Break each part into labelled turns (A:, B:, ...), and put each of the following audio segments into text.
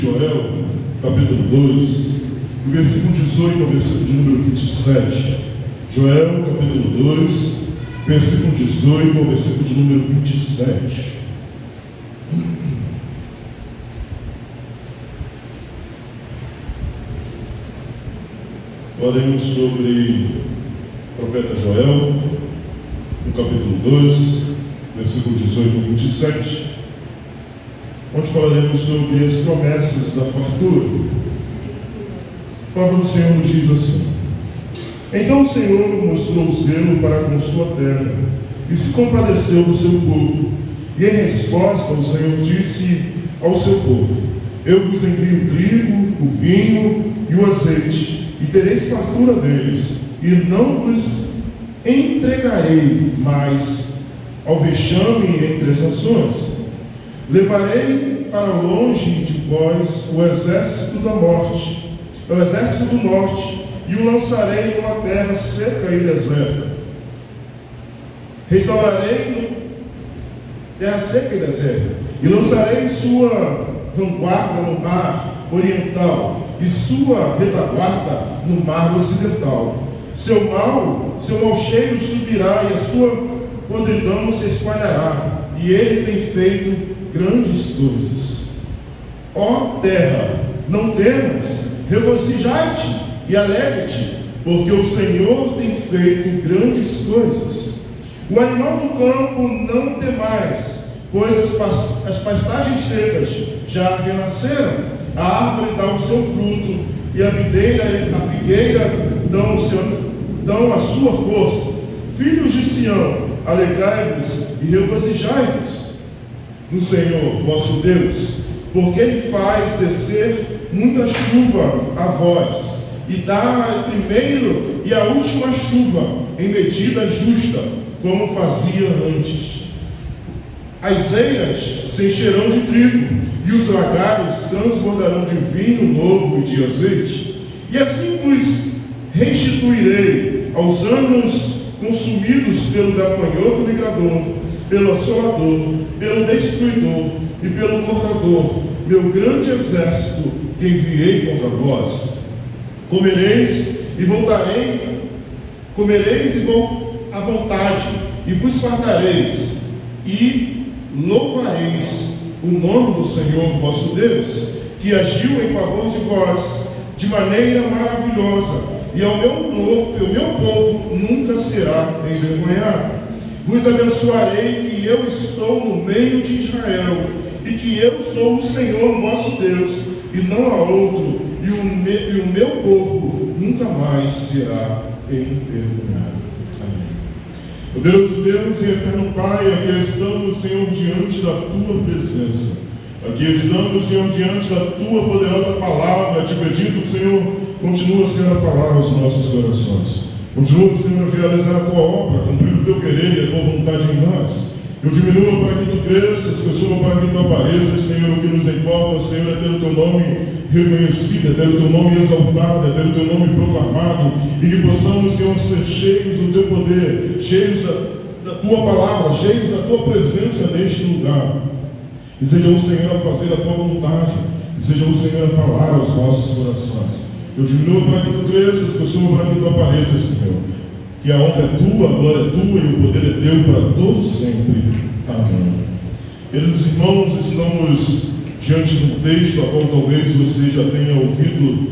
A: Joel, capítulo 2, do versículo 18 ao versículo de número 27. Joel, capítulo 2, versículo 18 ao versículo de número 27. Falaremos sobre o profeta Joel, no capítulo 2, versículo 18 ao 27, onde falaremos sobre as promessas da fartura. A palavra do Senhor nos diz assim: Então o Senhor mostrou zelo para com sua terra, e se compadeceu do seu povo. E em resposta o Senhor disse ao seu povo: Eu vos envio o trigo, o vinho e o azeite, e tereis fartura deles, e não vos entregarei mais ao vexame entre as nações. Levarei para longe de vós o exército da morte, o exército do norte, e o lançarei numa terra seca e deserta. Restaurarei terra seca e deserta, e lançarei sua vanguarda no mar oriental, e sua retaguarda no mar ocidental. Seu mau cheiro subirá, e a sua podridão se espalhará, e ele tem feito grandes coisas. Ó terra, não temas, regozijai-te e alegre-te, porque o Senhor tem feito grandes coisas. O animal do campo não temais, pois as pastagens secas já renasceram. A árvore dá o seu fruto, e a videira e a figueira dão a sua força. Filhos de Sião, alegrai-vos e regozijai-vos no Senhor vosso Deus, porque Ele faz descer muita chuva a vós, e dá a primeira e a última chuva em medida justa, como fazia antes. As eiras se encherão de trigo, e os lagares transbordarão de vinho novo e de azeite. E assim vos restituirei aos anos consumidos pelo gafanhoto migrador, pelo assolador, pelo destruidor e pelo cortador, meu grande exército que enviei contra vós. Comereis e vou à vontade, e vos fartareis, e louvareis o nome do Senhor vosso Deus, que agiu em favor de vós de maneira maravilhosa, e o meu povo nunca será envergonhado. Vos abençoarei, que eu estou no meio de Israel, e que eu sou o Senhor vosso Deus, e não há outro, e o meu povo nunca mais será envergonhado. Meu Deus e eterno Pai, aqui estamos, Senhor, diante da Tua presença. Aqui estamos, Senhor, diante da Tua poderosa palavra, te pedindo, Senhor, continua, Senhor, a falar aos nossos corações. Continua, Senhor, a realizar a Tua obra, cumprir o Teu querer e a Tua vontade em nós. Eu diminua para que Tu cresças, que eu suba para que Tu apareças, Senhor. O que nos importa, Senhor, é ter o Teu nome reconhecido, é ter o Teu nome exaltado, é ter o Teu nome proclamado, e que possamos, Senhor, ser cheios do Teu poder, cheios da Tua palavra, cheios da Tua presença neste lugar. E seja o Senhor a fazer a Tua vontade, e seja o Senhor a falar aos nossos corações. Eu diminuo para que Tu cresças, que eu suba para que Tu apareças, Senhor. Que a honra é Tua, a glória é Tua e o poder é Teu para todos sempre. Amém. Queridos irmãos, estamos diante de um texto a qual talvez você já tenha ouvido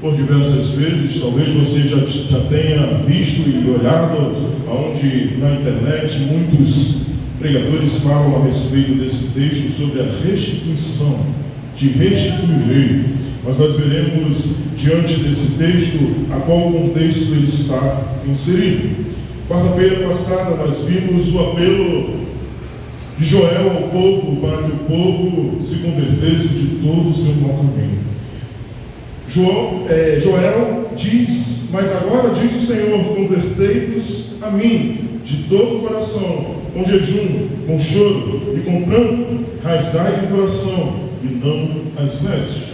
A: por diversas vezes, talvez você já tenha visto e olhado aonde na internet muitos pregadores falam a respeito desse texto sobre a restituição, te restituirei. Mas nós veremos diante desse texto a qual contexto ele está inserido. Quarta-feira passada nós vimos o apelo de Joel ao povo para que o povo se convertesse de todo o seu mau caminho. Joel diz: Mas agora diz o Senhor, convertei-vos a mim de todo o coração, com jejum, com choro e com pranto, rasgai o coração e não as vestes.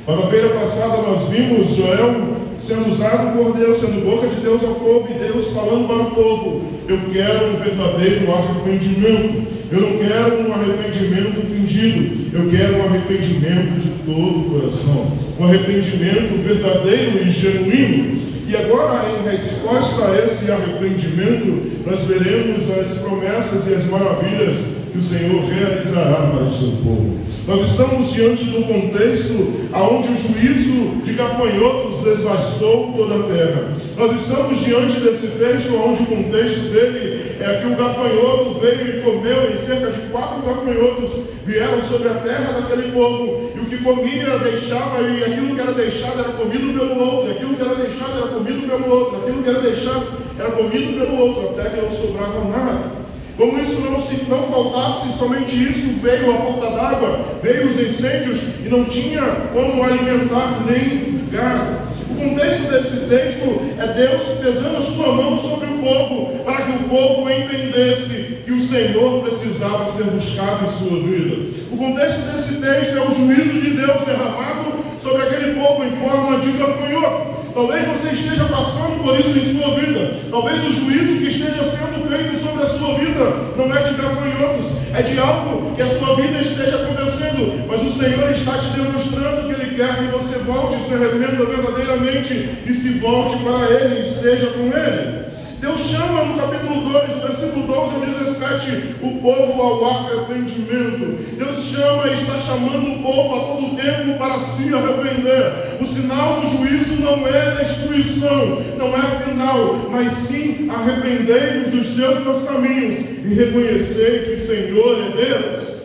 A: Quarta-feira passada nós vimos Joel sendo usado por Deus, sendo boca de Deus ao povo, e Deus falando para o povo: eu quero um verdadeiro arrependimento, eu não quero um arrependimento fingido, eu quero um arrependimento de todo o coração, um arrependimento verdadeiro e genuíno. E agora, em resposta a esse arrependimento, nós veremos as promessas e as maravilhas que o Senhor realizará para o seu povo. Nós estamos diante do contexto onde o juízo de gafanhotos devastou toda a terra. Nós estamos diante desse texto onde o contexto dele é que o gafanhoto veio e comeu, e cerca de 4 gafanhotos vieram sobre a terra daquele povo, e o que comia deixava, e aquilo que era deixado era comido pelo outro, aquilo que era deixado era comido pelo outro, aquilo que era deixado era comido pelo outro, até que não sobrava nada. Como isso não faltasse, somente isso, veio a falta d'água, veio os incêndios e não tinha como alimentar nem gado. O contexto desse texto é Deus pesando a sua mão sobre o povo, para que o povo entendesse que o Senhor precisava ser buscado em sua vida. O contexto desse texto é o juízo de Deus derramado sobre aquele povo em forma de gafanhoto. Talvez você esteja passando por isso em sua vida. Talvez o juízo que esteja sendo feito sobre a sua vida não é de gafanhotos, é de algo que a sua vida esteja acontecendo. Mas o Senhor está te demonstrando que Ele quer que você volte e se arrependa verdadeiramente e se volte para Ele e esteja com Ele. Deus chama no capítulo 2, do versículo 12 a 17, o povo ao arrependimento. Deus chama e está chamando o povo a todo tempo para se arrepender. O sinal do juízo não é destruição, não é final, mas sim arrependei-vos dos seus maus caminhos e reconhecei que o Senhor é Deus.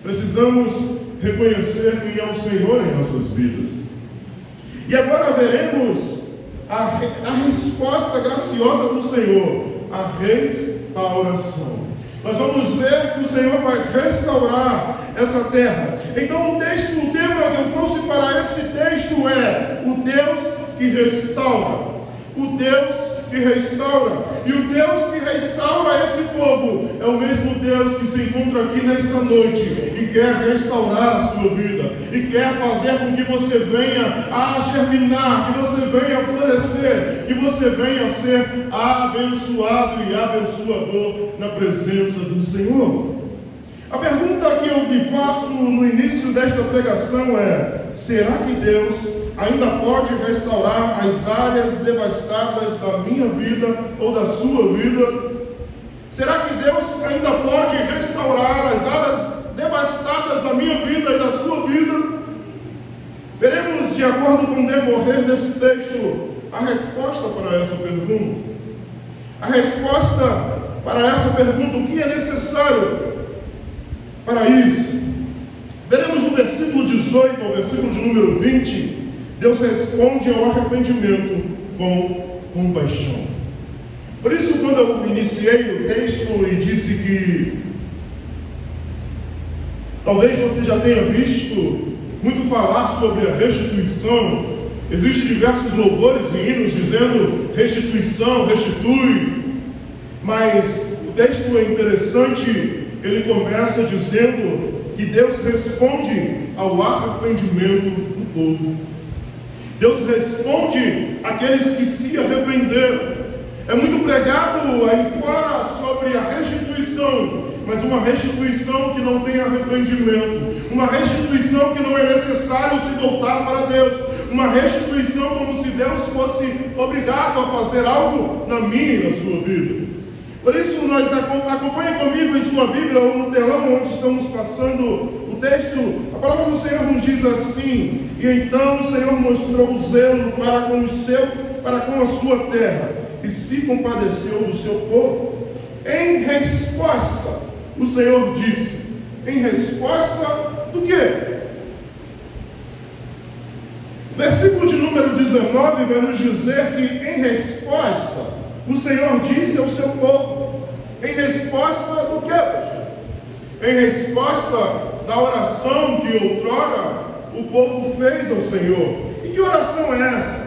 A: Precisamos reconhecer quem é o Senhor em nossas vidas. E agora veremos a resposta graciosa do Senhor, a restauração. Nós vamos ver que o Senhor vai restaurar essa terra. Então o tema que eu trouxe para esse texto é o Deus que restaura. O Deus que restaura. E o Deus que restaura esse povo é o mesmo Deus que se encontra aqui nesta noite e quer restaurar a sua vida, e quer fazer com que você venha a germinar, que você venha a florescer, que você venha a ser abençoado e abençoador na presença do Senhor. A pergunta que eu lhe faço no início desta pregação é: será que Deus ainda pode restaurar as áreas devastadas da minha vida ou da sua vida? Será que Deus ainda pode restaurar as áreas devastadas da minha vida e da sua vida? Veremos, de acordo com o decorrer desse texto, a resposta para essa pergunta. A resposta para essa pergunta, o que é necessário para isso? Veremos no versículo 18 ao versículo de número 20, Deus responde ao arrependimento com compaixão. Por isso, quando eu iniciei o texto e disse que talvez você já tenha visto muito falar sobre a restituição, existem diversos louvores e hinos dizendo restituição, restitui, mas o texto é interessante, ele começa dizendo que Deus responde ao arrependimento do povo. Deus responde àqueles que se arrependeram. É muito pregado aí fora sobre a restituição, mas uma restituição que não tem arrependimento, uma restituição que não é necessário se voltar para Deus, uma restituição como se Deus fosse obrigado a fazer algo na minha e na sua vida. Por isso, acompanhe comigo em sua Bíblia ou no telão onde estamos passando o texto. A palavra do Senhor nos diz assim: e então o Senhor mostrou zelo para com a sua terra, e se compadeceu do seu povo. Em resposta, o Senhor disse: em resposta do quê? O versículo de número 19 vai nos dizer que em resposta o Senhor disse ao seu povo. Em resposta do quê? Em resposta da oração que outrora o povo fez ao Senhor. E que oração é essa?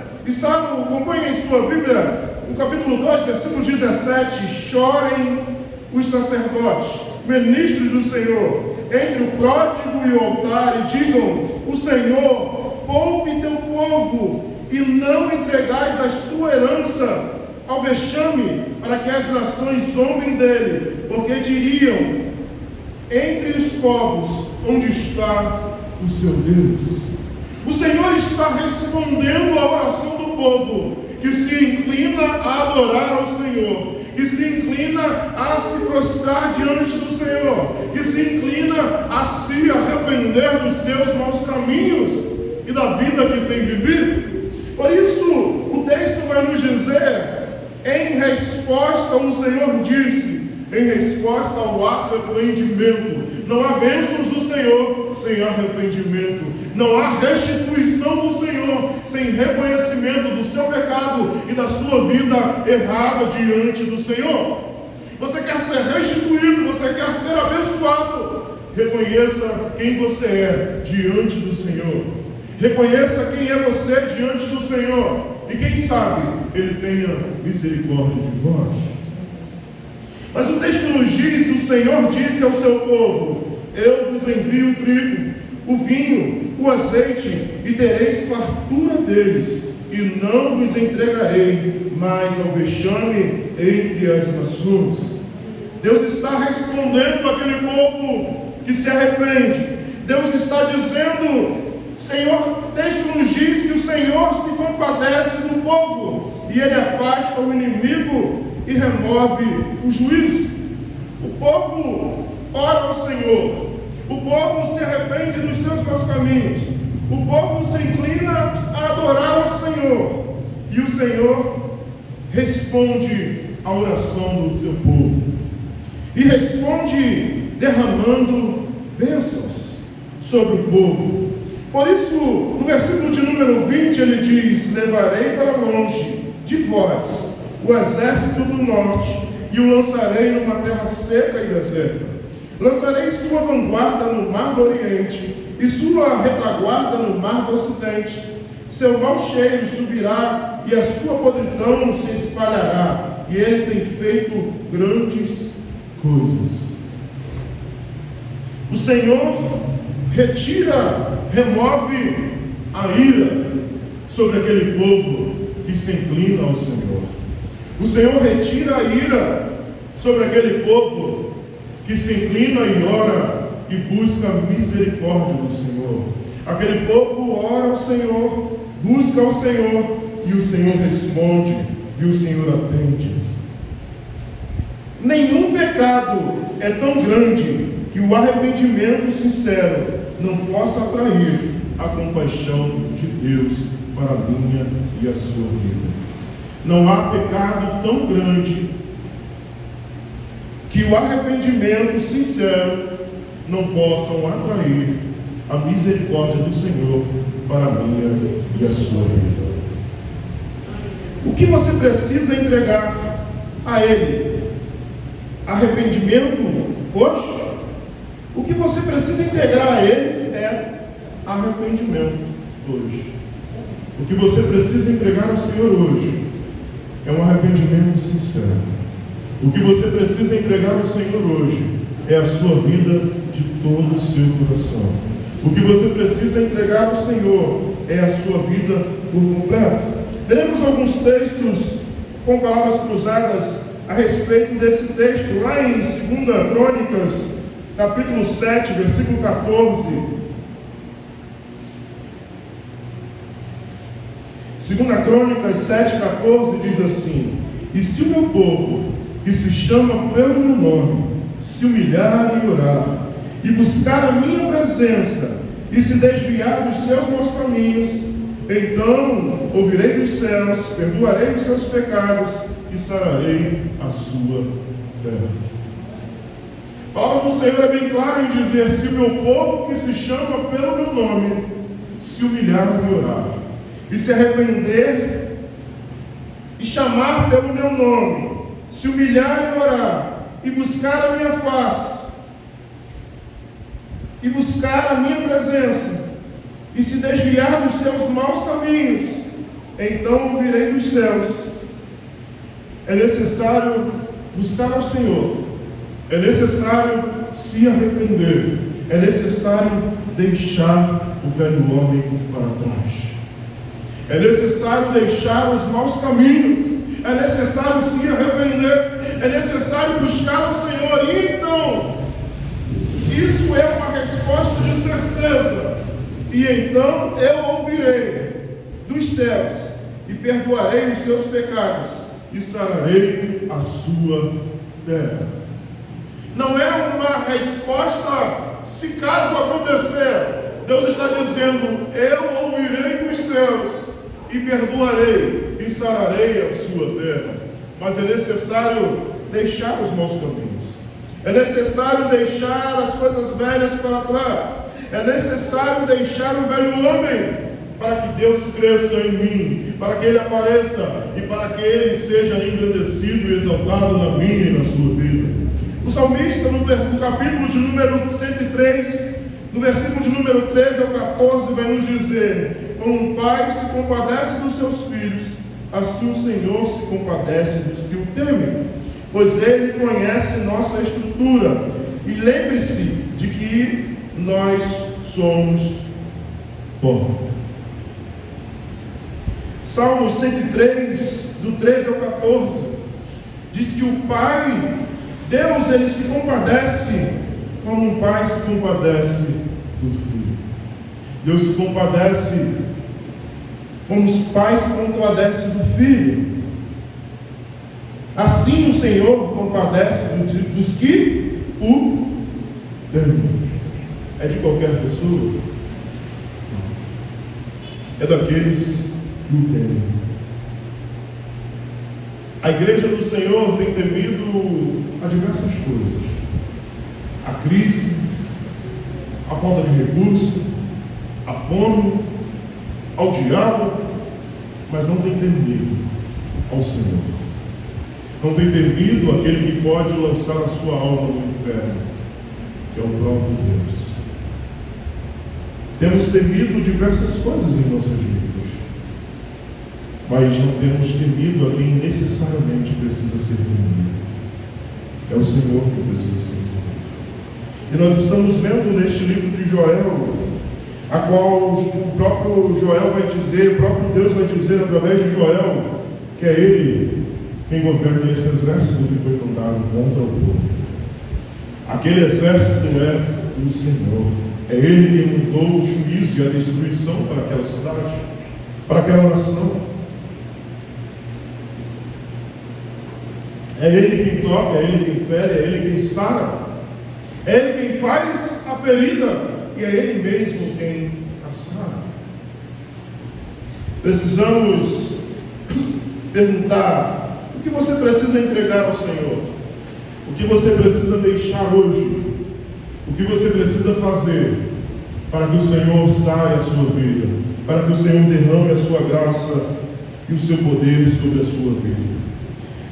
A: Acompanhe em sua Bíblia, no capítulo 2, versículo 17: chorem os sacerdotes, ministros do Senhor, entre o pródigo e o altar, e digam: o Senhor, poupe teu povo, e não entregais a tua herança ao vexame, para que as nações zombem dele, porque diriam entre os povos: onde está o seu Deus. O Senhor está respondendo à oração do povo que se inclina a adorar ao Senhor, que se inclina a se prostrar diante do Senhor, que se inclina a se arrepender dos seus maus caminhos e da vida que tem vivido. Por isso, o texto vai nos dizer, em resposta, o Senhor disse, em resposta ao arrependimento. Não há bênçãos do Senhor sem arrependimento. Não há restituição do Senhor sem reconhecimento do seu pecado e da sua vida errada diante do Senhor. Você quer ser restituído, você quer ser abençoado. Reconheça quem você é diante do Senhor. Reconheça quem é você diante do Senhor. E quem sabe Ele tenha misericórdia de vós. Mas o texto nos diz, o Senhor disse ao seu povo: eu vos envio o trigo, o vinho, o azeite, e tereis fartura deles, e não vos entregarei mais ao vexame entre as nações. Deus está respondendo àquele povo que se arrepende. Deus está dizendo, Senhor, o texto nos diz que o Senhor se compadece do povo, e Ele afasta o inimigo e remove o juízo. O povo ora ao Senhor, o povo se arrepende dos seus maus caminhos, o povo se inclina a adorar ao Senhor, e o Senhor responde à oração do seu povo, e responde derramando bênçãos sobre o povo. Por isso, no versículo de número 20, ele diz: levarei para longe de vós o exército do norte, e o lançarei numa terra seca e deserta. Lançarei sua vanguarda no mar do oriente, e sua retaguarda no mar do ocidente. Seu mau cheiro subirá, e a sua podridão se espalhará, e ele tem feito grandes coisas. O Senhor remove a ira sobre aquele povo que se inclina ao Senhor. O Senhor retira a ira sobre aquele povo que se inclina e ora e busca a misericórdia do Senhor. Aquele povo ora ao Senhor, busca ao Senhor, e o Senhor responde, e o Senhor atende. Nenhum pecado é tão grande que o arrependimento sincero não possa atrair a compaixão de Deus para a minha e a sua vida. Não há pecado tão grande que o arrependimento sincero não possam atrair a misericórdia do Senhor para a minha e a sua vida. O que você precisa entregar a Ele? Arrependimento hoje? O que você precisa entregar a Ele é arrependimento hoje. O que você precisa entregar ao Senhor hoje é um arrependimento sincero. O que você precisa entregar ao Senhor hoje é a sua vida de todo o seu coração. O que você precisa entregar ao Senhor é a sua vida por completo. Veremos alguns textos com palavras cruzadas a respeito desse texto, lá em 2 Crônicas, capítulo 7, versículo 14. 2 Crônicas 7, 14 diz assim: e se o meu povo, que se chama pelo meu nome, se humilhar e orar, e buscar a minha presença, e se desviar dos seus maus caminhos, então ouvirei dos céus, perdoarei os seus pecados, e sararei a sua terra. A palavra do Senhor é bem clara em dizer: se o meu povo, que se chama pelo meu nome, se humilhar e orar, e se arrepender, e chamar pelo meu nome, se humilhar e orar, e buscar a minha face, e buscar a minha presença, e se desviar dos seus maus caminhos, então ouvirei dos céus. É necessário buscar ao Senhor, é necessário se arrepender, é necessário deixar o velho homem para trás, é necessário deixar os maus caminhos, é necessário se arrepender, é necessário buscar ao Senhor. E então, isso é uma resposta de certeza E então eu ouvirei dos céus e perdoarei os seus pecados e sararei a sua terra. Não é uma resposta se caso acontecer. Deus está dizendo: eu ouvirei dos céus e perdoarei e sararei a sua terra. Mas é necessário deixar os maus caminhos. É necessário deixar as coisas velhas para trás. É necessário deixar o velho homem para que Deus cresça em mim, para que Ele apareça e para que Ele seja engrandecido e exaltado na minha e na sua vida. O salmista, no capítulo de número 103, no versículo de número 13 ao 14, vai nos dizer: como um pai se compadece dos seus filhos, assim o Senhor se compadece dos que o temem, pois Ele conhece nossa estrutura. E lembre-se de que nós somos pó. Salmo 103, do 13 ao 14, diz que o Pai, Deus, Ele se compadece como um pai se compadece do filho. Deus se compadece como os pais se compadecem do filho. Assim o Senhor compadece dos que o temem. É de qualquer pessoa? É daqueles que o temem. A igreja do Senhor tem temido a diversas coisas: a crise, a falta de recurso, a fome, ao diabo, mas não tem temido ao Senhor. Não tem temido aquele que pode lançar a sua alma no inferno, que é o próprio Deus. Temos temido diversas coisas em nossas vidas, mas não temos temido a quem necessariamente precisa ser temido. É o Senhor que precisa ser temido. E nós estamos vendo neste livro de Joel, a qual o próprio Joel vai dizer, o próprio Deus vai dizer através de Joel, que é Ele quem governa esse exército que foi mandado contra o povo. Aquele exército é o Senhor. É Ele quem mudou o juízo e a destruição para aquela cidade, para aquela nação. É Ele quem toca, é Ele quem fere, é Ele quem sara, é Ele quem faz a ferida e é Ele mesmo quem a sara. Precisamos perguntar: o que você precisa entregar ao Senhor? O que você precisa deixar hoje? O que você precisa fazer para que o Senhor saia a sua vida, para que o Senhor derrame a sua graça e o seu poder sobre a sua vida?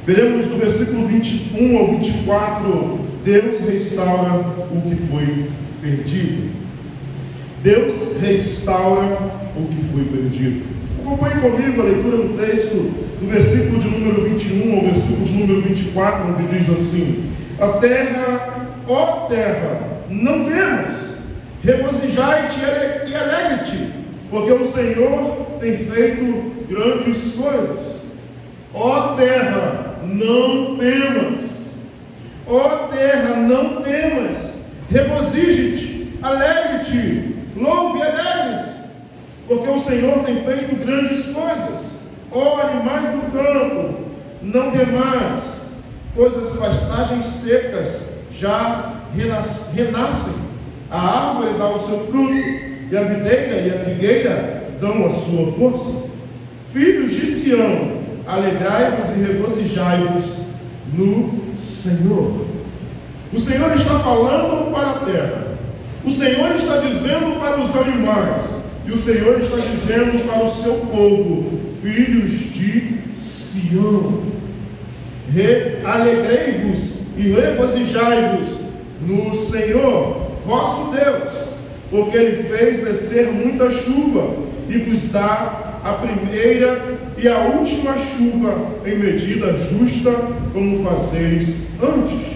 A: Veremos do versículo 21 ao 24, Deus restaura o que foi perdido. Deus restaura o que foi perdido. Acompanhe comigo a leitura do texto, do versículo de número 21 ao versículo de número 24, onde diz assim: a terra, ó terra, não temas, regozijai-te e alegre-te, porque o Senhor tem feito grandes coisas. Ó terra, não temas. Ó terra, não temas, regozije-te, alegre-te, louve e alegre-se, porque o Senhor tem feito grandes coisas. Ó animais do campo, não temais, pois as pastagens secas já renascem, a árvore dá o seu fruto, e a videira e a figueira dão a sua força. Filhos de Sião, alegrai-vos e regozijai-vos no Senhor. O Senhor está falando para a terra, o Senhor está dizendo para os animais, e o Senhor está dizendo para o seu povo: filhos de Sião, alegrei-vos e regozijai-vos no Senhor, vosso Deus, porque Ele fez descer muita chuva e vos dá a primeira e a última chuva em medida justa, como fazeis antes.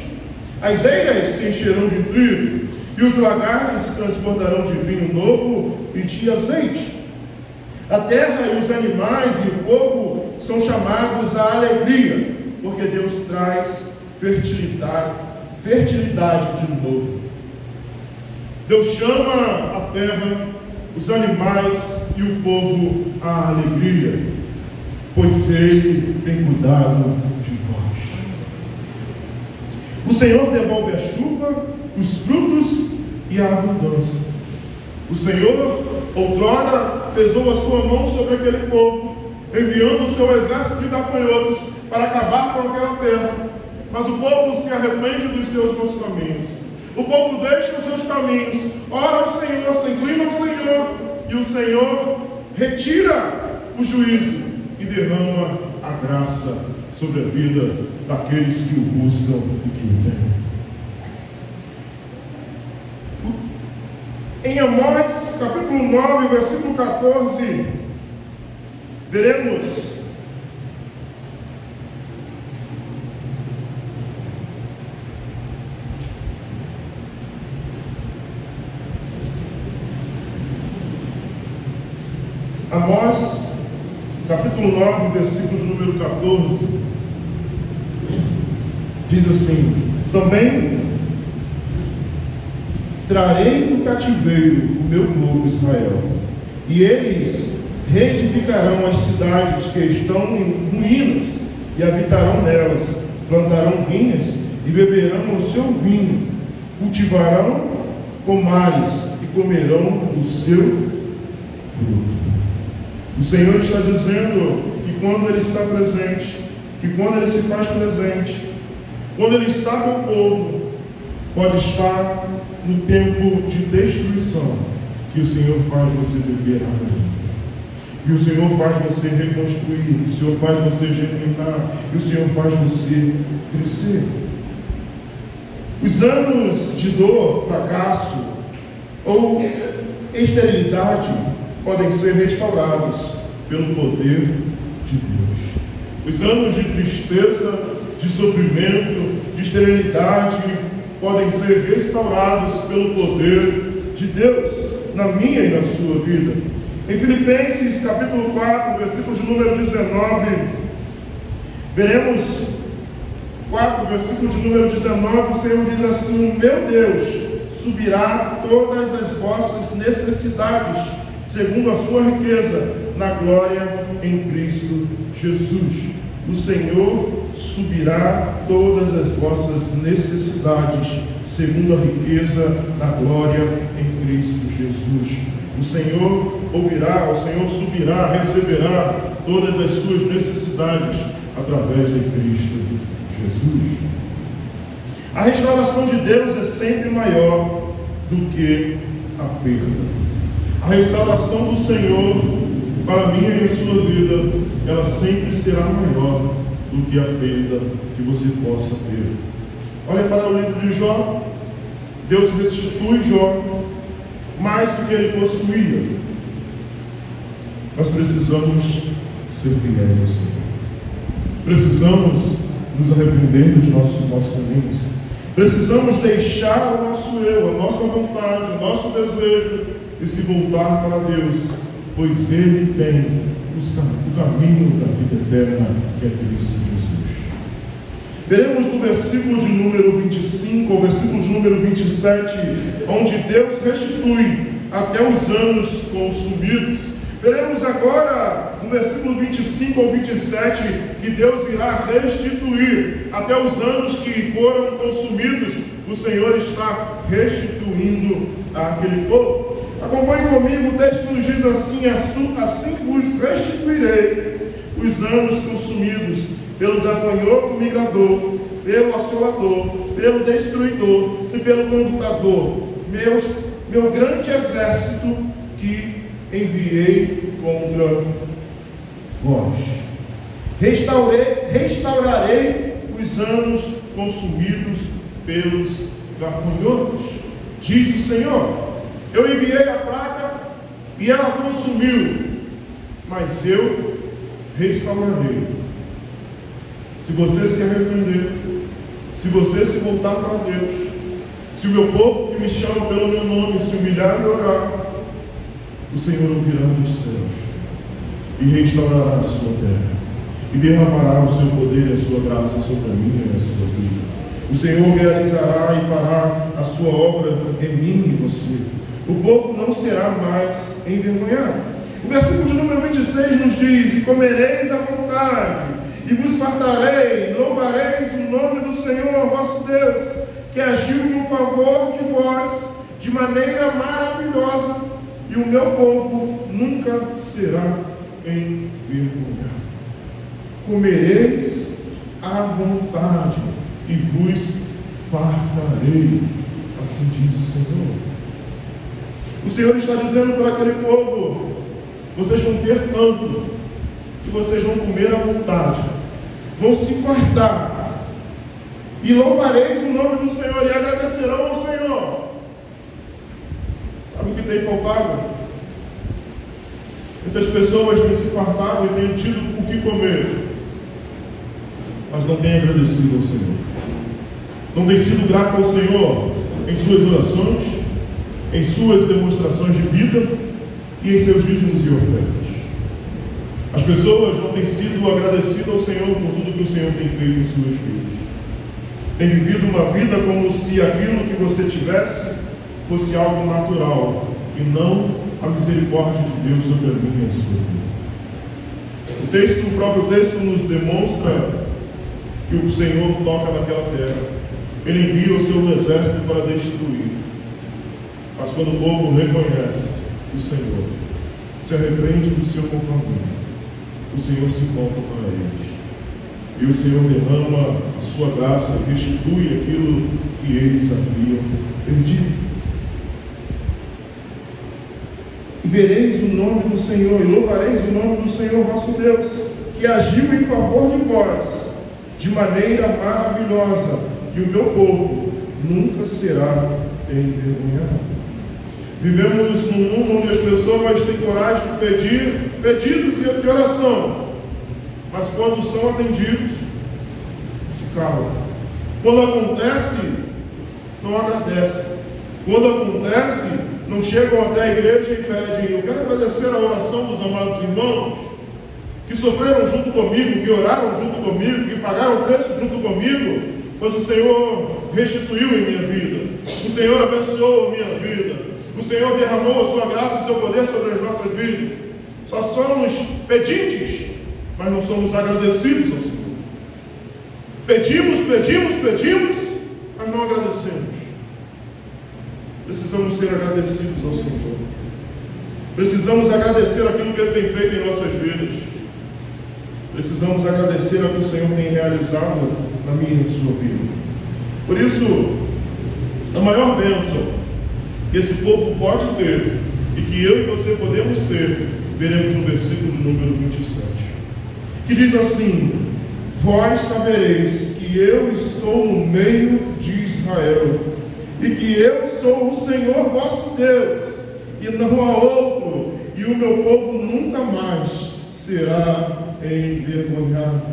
A: As eiras se encherão de trigo, e os lagares transbordarão de vinho novo e de azeite. A terra e os animais e o povo são chamados à alegria, porque Deus traz fertilidade de novo. Deus chama a terra os animais e o povo a alegria, pois Ele tem cuidado de vós. O Senhor devolve a chuva, os frutos e a abundância. O Senhor, outrora, pesou a sua mão sobre aquele povo, enviando o seu exército de gafanhotos para acabar com aquela terra. Mas o povo se arrepende dos seus maus caminhos. O povo deixa os seus caminhos, ora ao Senhor, se inclina ao Senhor, e o Senhor retira o juízo e derrama a graça sobre a vida daqueles que o buscam e que o temem. Em Amós, capítulo 9, versículo 14, veremos Amós, capítulo 9, versículo de número 14, diz assim: também trarei do cativeiro o meu povo Israel, e eles reedificarão as cidades que estão em ruínas, e habitarão nelas, plantarão vinhas, e beberão o seu vinho, cultivarão pomares, e comerão o seu fruto. O Senhor está dizendo que quando Ele está presente, que quando Ele se faz presente, quando Ele está com o povo, pode estar no tempo de destruição, que o Senhor faz você viver na vida, que o Senhor faz você reconstruir, que o Senhor faz você germinar, que o Senhor faz você crescer. Os anos de dor, fracasso ou esterilidade podem ser restaurados pelo poder de Deus. Os anos de tristeza, de sofrimento, de esterilidade podem ser restaurados pelo poder de Deus na minha e na sua vida. Em Filipenses capítulo 4, versículo de número 19, veremos 4, versículo de número 19, o Senhor diz assim: meu Deus subirá todas as vossas necessidades, segundo a sua riqueza, na glória em Cristo Jesus. O Senhor subirá todas as vossas necessidades, segundo a riqueza, na glória em Cristo Jesus. O Senhor ouvirá, o Senhor subirá, receberá todas as suas necessidades através de Cristo Jesus. A restauração de Deus é sempre maior do que a perda. A restauração do Senhor para a minha e a sua vida, ela sempre será maior do que a perda que você possa ter. Olha para o livro de Jó. Deus restitui Jó mais do que ele possuía. Nós precisamos ser fiéis ao Senhor. Precisamos nos arrepender dos nossos caminhos. Precisamos deixar o nosso eu, a nossa vontade, o nosso desejo e se voltar para Deus, pois Ele tem o caminho da vida eterna, que é Cristo Jesus. Veremos no versículo de número 25 ao versículo de número 27, onde Deus restitui até os anos consumidos. Veremos agora, no versículo 25 ao 27, que Deus irá restituir até os anos que foram consumidos. O Senhor está restituindo àquele povo. Acompanhe comigo, o texto nos diz assim: assim vos restituirei os anos consumidos pelo gafanhoto migrador, pelo assolador, pelo destruidor e pelo computador, meu grande exército que enviei contra vós. Restaurarei os anos consumidos pelos gafanhotos, diz o Senhor. Eu enviei a praga e ela consumiu, mas eu restaurarei. Se você se arrepender, se você se voltar para Deus, se o meu povo que me chama pelo meu nome se humilhar e orar, o Senhor ouvirá dos céus e restaurará a sua terra e derramará o seu poder e a sua graça sobre a minha e a sua vida. O Senhor realizará e fará a sua obra em mim e você. o povo não será mais envergonhado. O versículo de número 26 nos diz: e comereis à vontade, e vos fartarei, louvareis o nome do Senhor vosso Deus, que agiu em favor de vós de maneira maravilhosa, e o meu povo nunca será envergonhado. Comereis à vontade e vos fartarei, assim diz o Senhor. O Senhor está dizendo para aquele povo: vocês vão ter tanto que vocês vão comer à vontade, vão se fartar, e louvareis o nome do Senhor e agradecerão ao Senhor. Sabe o que tem faltado? Muitas pessoas têm se fartado e têm tido o que comer, mas não têm agradecido ao Senhor. Não têm sido grato ao Senhor em suas orações, em suas demonstrações de vida e em seus dízimos e ofertas. As pessoas não têm sido agradecidas ao Senhor por tudo que o Senhor tem feito em suas vidas. Têm vivido uma vida como se aquilo que você tivesse fosse algo natural e não a misericórdia de Deus sobre a minha e a sua vida. O próprio texto nos demonstra que o Senhor toca naquela terra. Ele envia o seu exército para destruir. Mas quando o povo reconhece o Senhor, se arrepende do seu comportamento, o Senhor se volta para eles. E o Senhor derrama a sua graça e restitui aquilo que eles haviam perdido. E vereis o nome do Senhor, e louvareis o nome do Senhor vosso Deus, que agiu em favor de vós, de maneira maravilhosa, e o meu povo nunca será envergonhado. Vivemos num mundo onde as pessoas têm coragem de pedir pedidos de oração, mas quando são atendidos, se calam. Quando acontece, não agradecem. Quando acontece, não chegam até a igreja e pedem: eu quero agradecer a oração dos amados irmãos que sofreram junto comigo, que oraram junto comigo, que pagaram o preço junto comigo, pois o Senhor restituiu em minha vida, o Senhor abençoou a minha vida, o Senhor derramou a sua graça e o seu poder sobre as nossas vidas. Só somos pedintes, mas não somos agradecidos ao Senhor. Pedimos, mas não agradecemos. Precisamos ser agradecidos ao Senhor. Precisamos agradecer aquilo que Ele tem feito em nossas vidas. Precisamos agradecer aquilo que o Senhor tem realizado na minha e na sua vida. Por isso, a maior bênção que esse povo pode ter e que eu e você podemos ter, veremos no versículo de número 27, que diz assim: vós sabereis que eu estou no meio de Israel, e que eu sou o Senhor vosso Deus, e não há outro, e o meu povo nunca mais será envergonhado.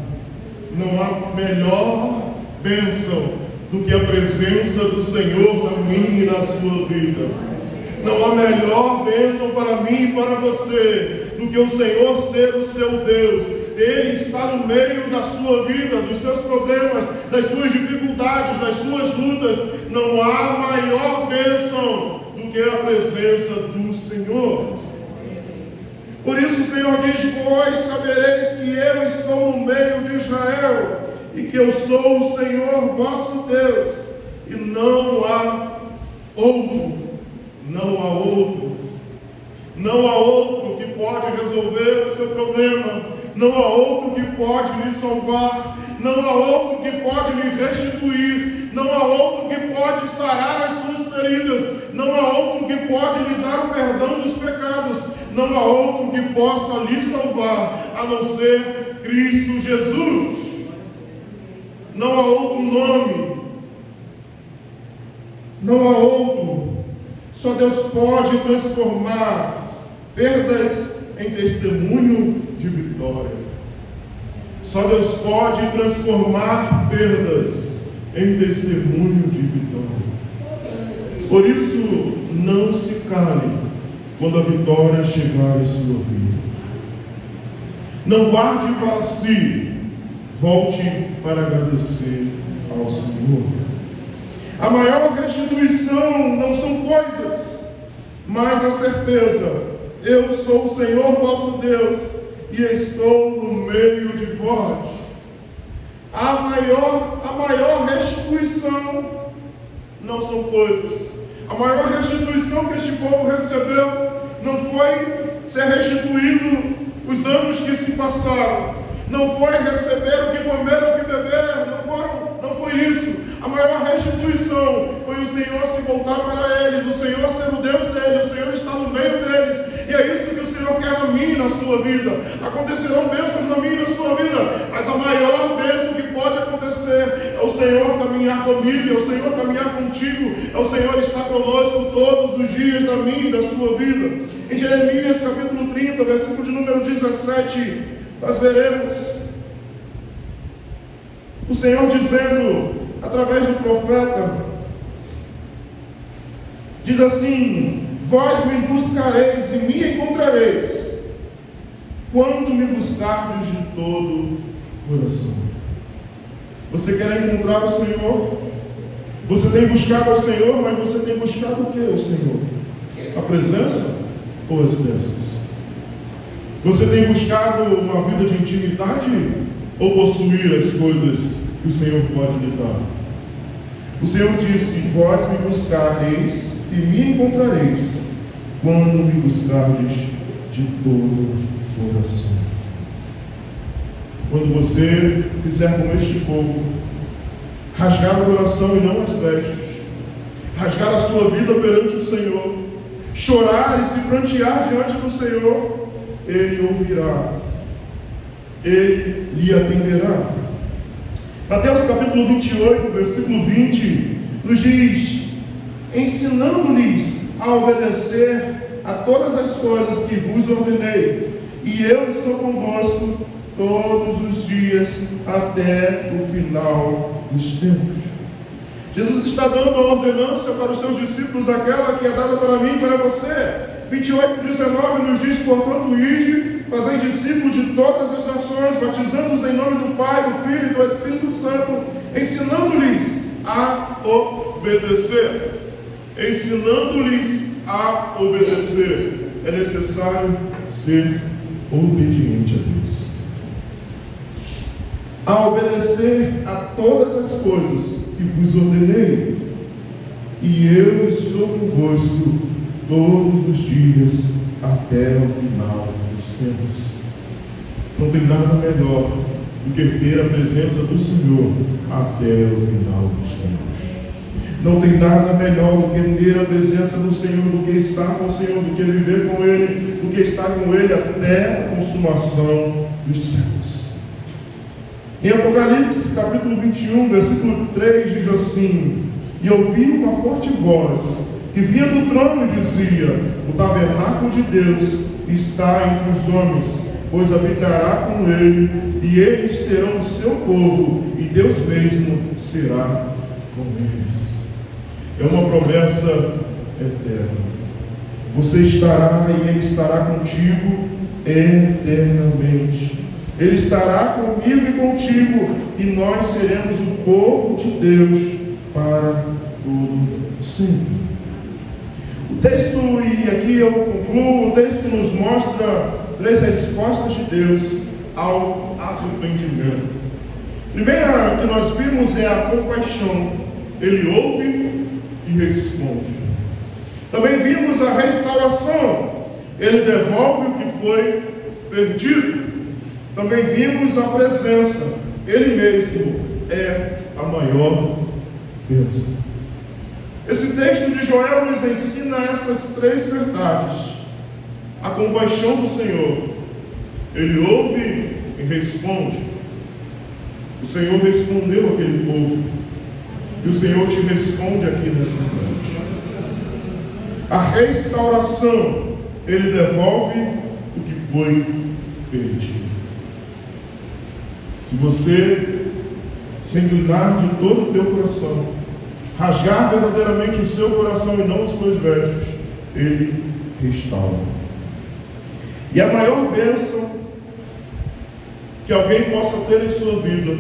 A: Não há melhor bênção do que a presença do Senhor na minha e na sua vida. Não há melhor bênção para mim e para você do que o Senhor ser o seu Deus. Ele está no meio da sua vida, dos seus problemas, das suas dificuldades, das suas lutas. Não há maior bênção do que a presença do Senhor. Por isso o Senhor diz: vós sabereis que eu estou no meio de Israel, e que eu sou o Senhor vosso Deus, e não há outro. Não há outro. Não há outro que pode resolver o seu problema. Não há outro que pode lhe salvar. Não há outro que pode lhe restituir. Não há outro que pode sarar as suas feridas. Não há outro que pode lhe dar o perdão dos pecados. Não há outro que possa lhe salvar, a não ser Cristo Jesus. Não há outro nome. Não há outro. Só Deus pode transformar perdas em testemunho de vitória. Só Deus pode transformar perdas em testemunho de vitória. Por isso, não se cale quando a vitória chegar em sua vida. Não guarde para si, volte para agradecer ao Senhor. A maior restituição não são coisas, mas a certeza: eu sou o Senhor vosso Deus, e estou no meio de vós. A maior restituição não são coisas. A maior restituição que este povo recebeu não foi ser restituído os anos que se passaram, não foi receber o que comer ou o que beber, não foi isso. A maior restituição foi o Senhor se voltar para eles, o Senhor ser o Deus deles, o Senhor estar no meio deles, e é isso que o Senhor quer na minha e na sua vida. Acontecerão bênçãos na minha e na sua vida, mas a maior bênção que pode acontecer é o Senhor caminhar comigo, é o Senhor caminhar contigo, é o Senhor estar conosco todos os dias da minha e da sua vida. Em Jeremias capítulo 30, versículo de número 17, nós veremos o Senhor dizendo, através do profeta, diz assim: vós me buscareis e me encontrareis, quando me buscardes de todo o coração. Você quer encontrar o Senhor? Você tem buscado ao Senhor, mas você tem buscado o que, o Senhor? A presença ou as bênçãos? Você tem buscado uma vida de intimidade ou possuir as coisas que o Senhor pode lhe dar? O Senhor disse: vós me buscareis e me encontrareis, quando me buscardes de todo o coração. Quando você fizer como este povo, rasgar o coração e não as vestes, rasgar a sua vida perante o Senhor, chorar e se prantear diante do Senhor, Ele ouvirá, Ele lhe atenderá. Mateus capítulo 28, versículo 20, nos diz: ensinando-lhes a obedecer a todas as coisas que vos ordenei, e eu estou convosco todos os dias até o final dos tempos. Jesus está dando a ordenança para os seus discípulos, aquela que é dada para mim e para você. 28:19 nos diz: portanto, ide, fazei discípulos de todas as nações, batizando-os em nome do Pai, do Filho e do Espírito Santo, ensinando-lhes a obedecer. Ensinando-lhes a obedecer. É necessário ser obediente a Deus. A obedecer a todas as coisas que vos ordenei, e eu estou convosco todos os dias até o final dos tempos. Não tem nada melhor do que ter a presença do Senhor até o final dos tempos. Não tem nada melhor do que ter a presença do Senhor, do que estar com o Senhor, do que viver com Ele, do que estar com Ele até a consumação dos séculos. Em Apocalipse capítulo 21, versículo 3 diz assim: e ouvi uma forte voz que vinha do trono e dizia: o tabernáculo de Deus está entre os homens, pois habitará com ele, e eles serão o seu povo, e Deus mesmo será com eles. É uma promessa eterna. Você estará e Ele estará contigo eternamente. Ele estará comigo e contigo, e nós seremos o povo de Deus para todo sempre. O texto, e aqui eu concluo, o texto nos mostra 3 respostas de Deus ao arrependimento. Primeira que nós vimos é a compaixão. Ele ouve e responde. Também vimos a restauração. Ele devolve o que foi perdido. Também vimos a presença. Ele mesmo é a maior bênção. Esse texto de Joel nos ensina essas 3 verdades. A compaixão do Senhor. Ele ouve e responde. O Senhor respondeu àquele povo. E o Senhor te responde aqui nessa noite. A restauração. Ele devolve o que foi perdido. Se você se inclinar de todo o teu coração, rasgar verdadeiramente o seu coração e não os teus vestes, Ele restaura. E a maior bênção que alguém possa ter em sua vida,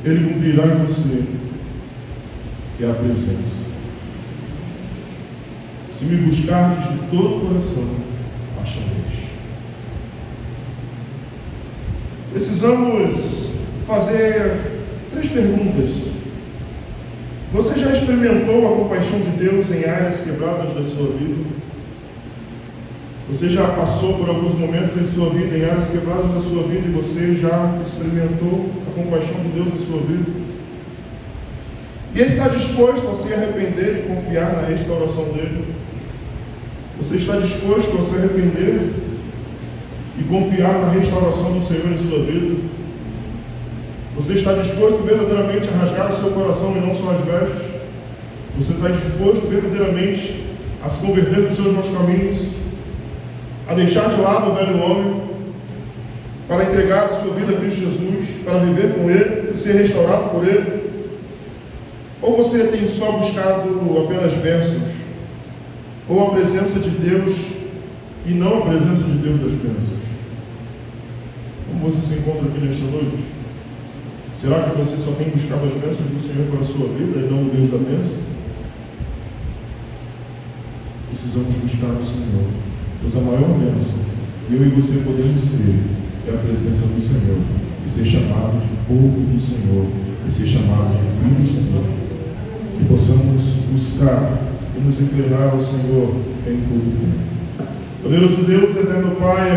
A: Ele cumprirá em você, que é a presença. Se Se me buscardes de todo o coração, achareis. Precisamos fazer 3 perguntas. Você já experimentou a compaixão de Deus em áreas quebradas da sua vida? Você já passou por alguns momentos em sua vida, em áreas quebradas da sua vida, e você já experimentou a compaixão de Deus na sua vida? E está disposto a se arrepender e confiar na restauração dele? Você está disposto a se arrepender e confiar na restauração do Senhor em sua vida? Você está disposto verdadeiramente a rasgar o seu coração e não só as vestes? Você está disposto verdadeiramente a se converter dos seus maus caminhos, a deixar de lado o velho homem, para entregar a sua vida a Cristo Jesus, para viver com Ele, para ser restaurado por Ele? Ou você tem só buscado apenas bênçãos, ou a presença de Deus e não a presença de Deus das bênçãos? Como você se encontra aqui nesta noite? Será que você só tem buscado as bênçãos do Senhor para a sua vida e não o Deus da bênção? Precisamos buscar o Senhor, pois a maior bênção eu e você podemos ter é a presença do Senhor, e ser chamado de povo do Senhor, e ser chamado de filho do Senhor. Que possamos buscar e nos inclinar ao Senhor em tudo. Poderoso Deus, eterno Pai,